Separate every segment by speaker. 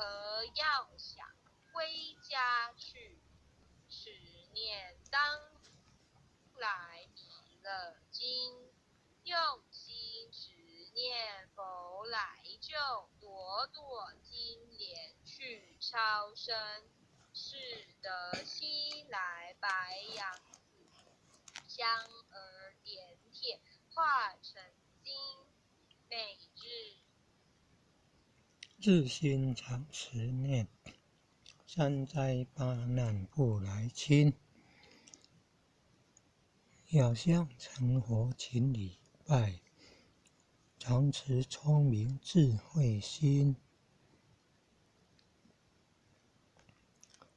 Speaker 1: 儿要想归家去，此念当来弥勒经。用心执念佛来救，朵朵金莲去超生。是得西来白杨子，香儿点点化成金。每
Speaker 2: 日心常持念，三灾八难不来侵。要向成佛勤礼拜，常持聪明智慧心。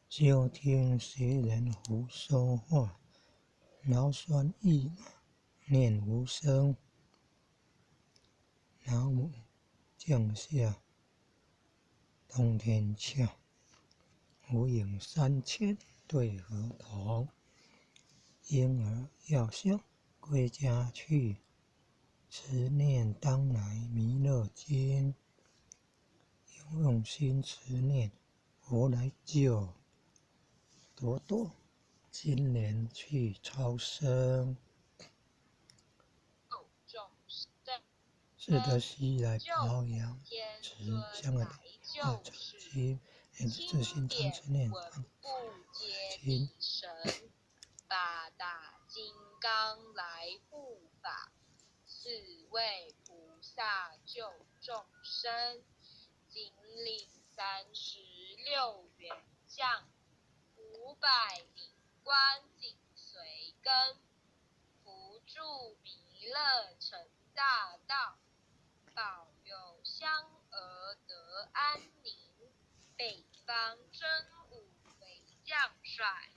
Speaker 2: 休听邪人胡说话，劳酸意马念无声。老母降下通天鞘，无影3000对合同。婴儿要想归家去，持念当来弥勒经。用心持念佛来救，朵朵金莲去超生。是得西来保养持香的化成金。自心常持念当经。
Speaker 1: 八大金刚来护法，四位菩萨救众生。金领36员将，500名官紧随跟。扶助弥勒成大道，保佑香儿得安宁。北方真武为将帅，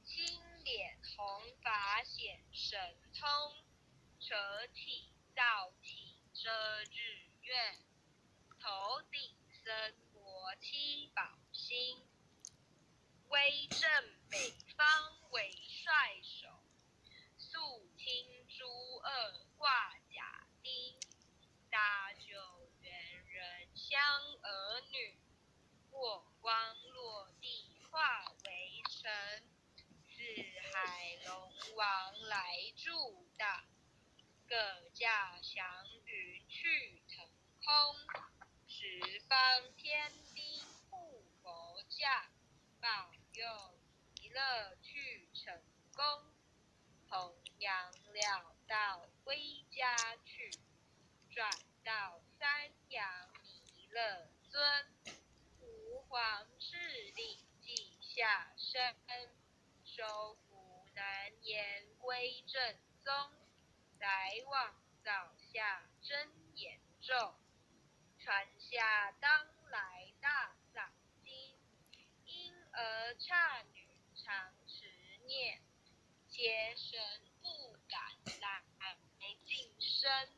Speaker 1: 青脸红发显神通。舍体造体遮日月，头顶森罗七宝星。威震北方为帅首，肃清诸恶挂甲钉。搭救猿人香儿女，火光落地化为尘。四海龙王来助大，各驾祥云去腾空。十方天兵护佛驾，保佑弥勒去成功。弘扬了道归家去，转到三阳弥勒尊。吾皇敕令记下生，收服难言归正宗。来往早下真言咒，传下当来大藏经。婴儿刹女常持念，邪神不敢来近身。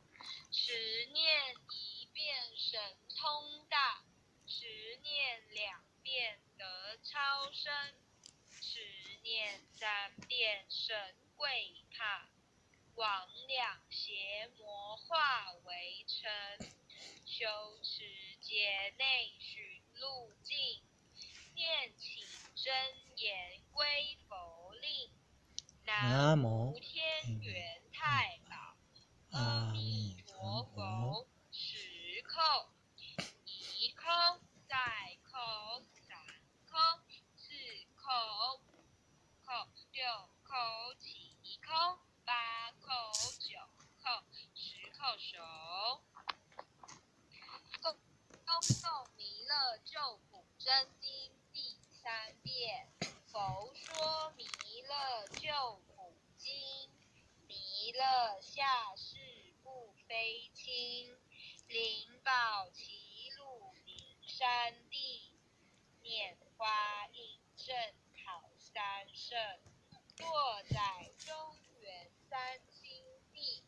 Speaker 1: 持念1遍神通大，持念2遍得超生。持念3遍神鬼怕，魍魉邪魔化为尘。修持劫内寻路径，念起真言归佛令。南无天元太保，阿弥陀佛。10叩，1叩，再叩3叩，4叩5叩6叩7叩8叩9叩，10叩首。恭诵弥勒救苦真经第3遍。佛说弥勒救苦经，弥勒下世不非轻。灵宝齐鲁灵山地，拈花印正考三圣。落在中原3星地，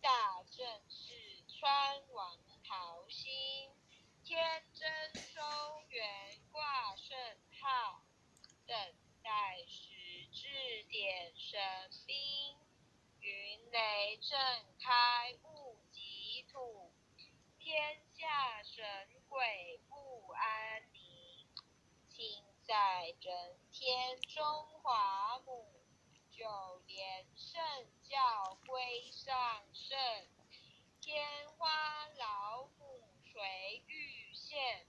Speaker 1: 大正是川王桃心。天真收圆挂圣号，等待时至点神兵。云雷震开雾极土，天下神鬼不安宁。在人天中华母，九连圣教归上圣，天花老母垂玉线，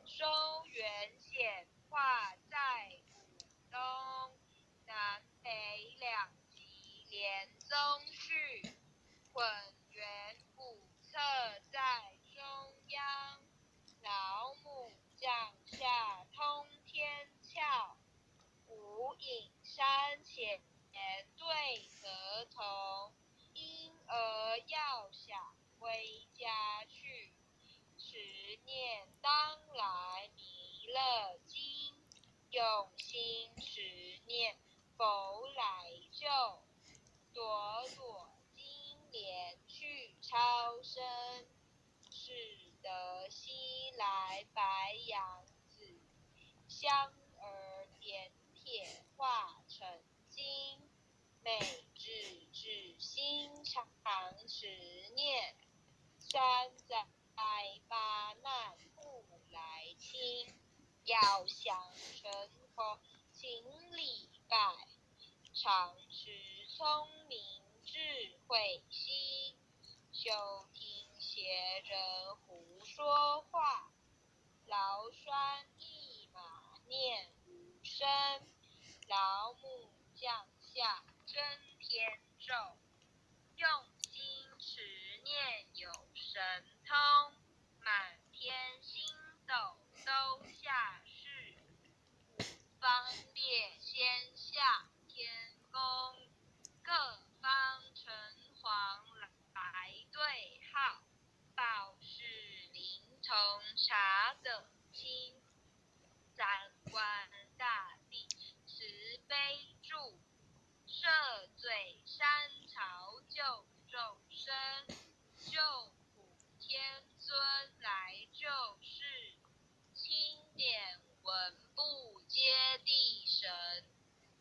Speaker 1: 收元显化在古东，南北两极连宗序，混元古册在中央，老母降下通天窍，无影山前对则同，因而要想归家去，十念当来弥勒经，用心十念佛来救，朵朵金莲去超生，使得西来白杨子，香儿点铁化成金，每日至心常十念，三载八难不来侵，要想成佛请礼拜，常持聪明智慧心，休听邪人胡说话，劳栓一马念无声，老母降下真天咒，用心持念有神通，满天星斗都下世，五方列仙下天宫，各方城隍来对号，报事灵童查得清，三官大帝慈悲助，赦罪三朝救众生，救苦天尊来救世，钦点文部接地神，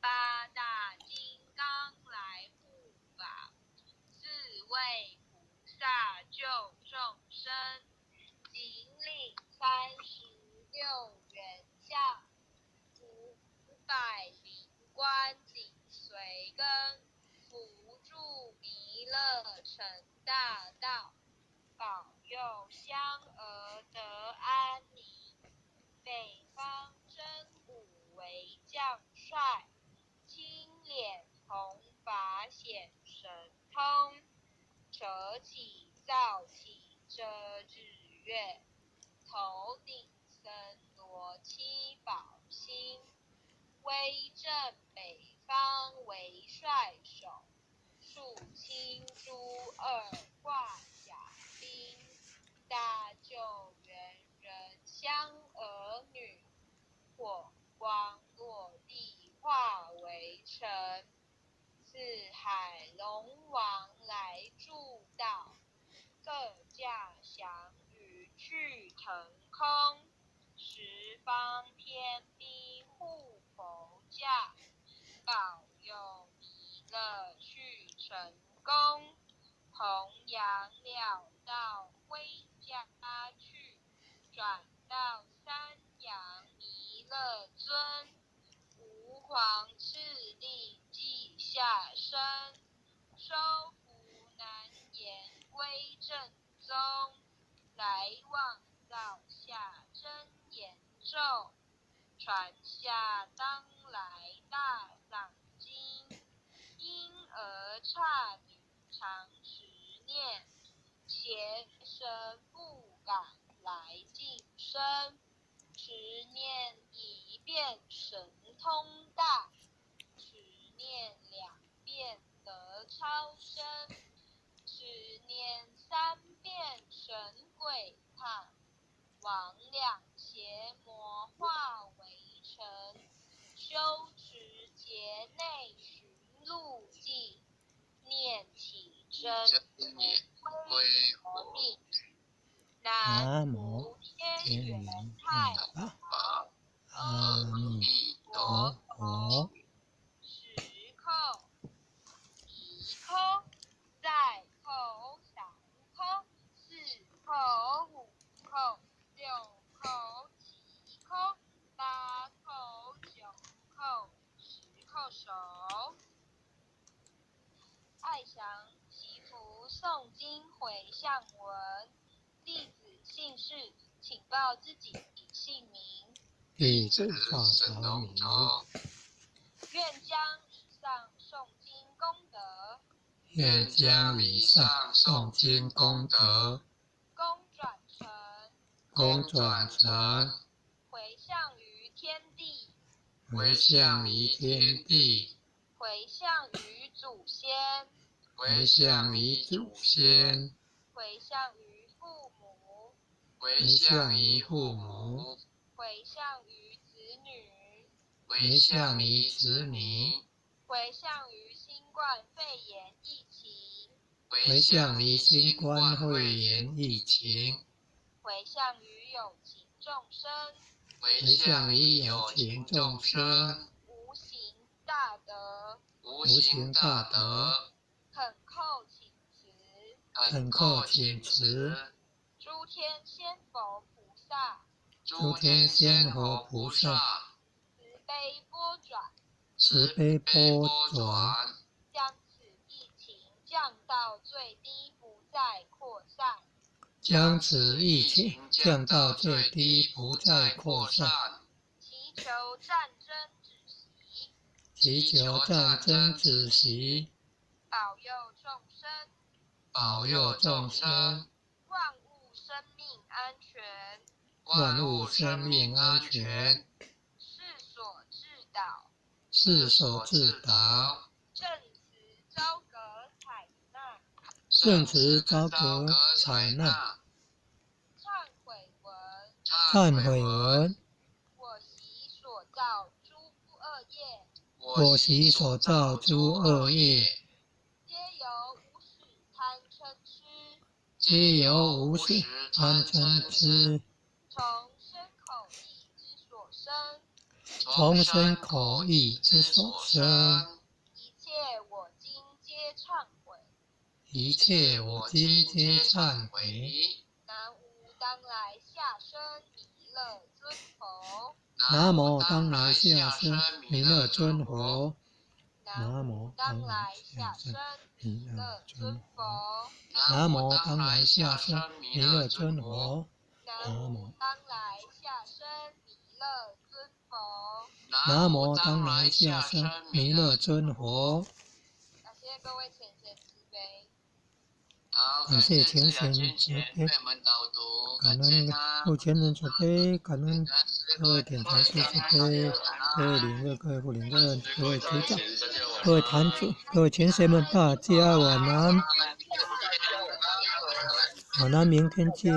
Speaker 1: 八大金刚来护法，四位菩萨救众生，仅领36元相，500灵官紧随跟，扶助弥勒成大道，保佑香儿得安宁。北方真武为将帅，青脸红发显神通，扯起造起遮日月，头顶森罗七宝星，威震北方为帅首，肃清诸二挂甲兵，大救援人香儿女，火光落地化为尘，四海龙王来助道，各驾祥云去腾空，十方天兵护佛驾，保佑弥勒去成功，弘扬了道归家去，转到三阳弥勒尊，吾皇敕令记下生，收服难言归正宗，来往造下真言咒，传下当来大藏经，因而刹女常持念，邪神不敢来近身，持念一遍神通大，持念两遍得超生，持念三遍神鬼怕，亡两邪魔化为尘，修持劫内寻路径，念起真归佛命。南无天元太保，阿弥陀佛。时空一空，再空三空，四空五空，六空七空，八空应回向文。弟子姓氏，请报自己姓名。
Speaker 2: 弟子赵朝明，
Speaker 1: 愿将以上诵经功德，
Speaker 2: 愿将以上诵经功德，
Speaker 1: 功
Speaker 2: 转成
Speaker 1: 回向于天地，
Speaker 2: 回向于天地，
Speaker 1: 回向于祖先，
Speaker 2: 回向于祖先，
Speaker 1: 回向于父母，
Speaker 2: 回向于父母，
Speaker 1: 回向于子女，
Speaker 2: 回向于子女，
Speaker 1: 回向于新冠肺炎疫情，
Speaker 2: 回向于新冠肺炎疫情，
Speaker 1: 回向于有情众生，
Speaker 2: 回向于有情众生，
Speaker 1: 无形大德，
Speaker 2: 无形大德，
Speaker 1: 恳叩请辞，
Speaker 2: 恳叩请辞，
Speaker 1: 诸天仙佛菩萨，
Speaker 2: 诸天仙佛菩萨，
Speaker 1: 慈悲波转，
Speaker 2: 慈悲波转，
Speaker 1: 将此疫情降到最低，不再扩散。
Speaker 2: 将此疫情降到最低，不再扩散。
Speaker 1: 祈求战争止息，
Speaker 2: 祈求战争止息，
Speaker 1: 保佑众生，
Speaker 2: 保佑众生，
Speaker 1: 万物生命安全，
Speaker 2: 万物生命安全，
Speaker 1: 世所致导，
Speaker 2: 世所致导，
Speaker 1: 正慈昭格采纳，
Speaker 2: 正慈昭格采纳。
Speaker 1: 忏悔文，
Speaker 2: 忏悔文，
Speaker 1: 我习所造诸恶业，
Speaker 2: 我习所造诸恶业，
Speaker 1: 皆由无始贪嗔痴，
Speaker 2: 皆由无始贪嗔痴，
Speaker 1: 从身口意之所生，
Speaker 2: 从身口意之所生，
Speaker 1: 一切我今皆忏悔。
Speaker 2: 一切我今皆忏悔。
Speaker 1: 南无当来下生弥勒尊佛，
Speaker 2: 南无当来下生弥勒尊佛，南无
Speaker 1: 当来下生弥勒尊佛，
Speaker 2: 南无当来下生弥勒尊佛，
Speaker 1: 南无当来下生弥勒尊佛，
Speaker 2: 南无当来下生弥勒尊佛。
Speaker 1: 感谢各位浅显慈悲。
Speaker 2: 感谢浅显慈悲，感恩父前人慈悲，感恩各位点坛师慈悲，各位领任、各位副领任、各位组长、各位坛主、各位前贤们，大家晚安。晚安，明天见。